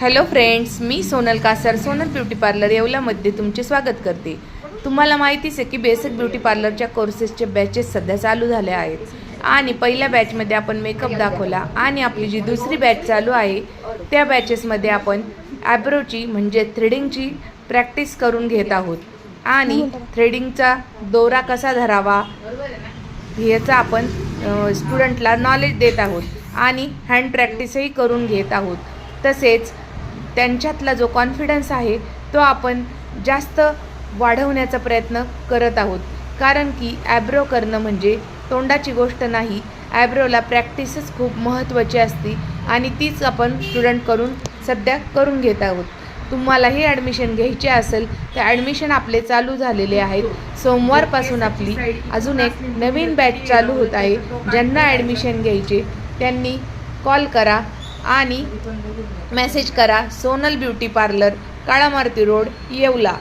Hello friends, मी Sonal Kasar Sonal beauty parlour येवल्यामध्ये तुमचे स्वागत करते। तुम्हाला माहितीच आहे की बेसिक ब्युटी पार्लरच्या कोर्सेसचे बॅचेस सध्या चालू झाले आहेत आणि पहिल्या बॅचमध्ये आपण मेकअप दाखवला आणि आपली जी दुसरी बॅच चालू आहे त्या बॅचेसमध्ये आपण आयब्रोची म्हणजे थ्रेडिंगची प्रॅक्टिस करून घेत आहोत आणि थ्रेडिंगचा दोरा कसा धरावा याचा आपण स्टुडंटला नॉलेज देत आहोत आणि हँड प्रॅक्टिसही करून घेत आहोत। तसेच त्यांच्यातला जो कॉन्फिडन्स आहे तो आपण जास्त वाढवण्याचा प्रयत्न करत आहोत, कारण की आयब्रो करणं म्हणजे तोंडाची गोष्ट नाही। आयब्रोला प्रॅक्टिसच खूप महत्त्वाची असते आणि तीच आपण स्टुडंटकडून सध्या करून घेत आहोत। तुम्हालाही ॲडमिशन घ्यायचे असेल तर ॲडमिशन आपले चालू झालेले आहेत। सोमवारपासून आपली अजून एक नवीन बॅच चालू होत आहे। ज्यांना ॲडमिशन घ्यायचे त्यांनी कॉल करा आणि मेसेज करा Sonal beauty parlour, Kalamaruti road, Yeola.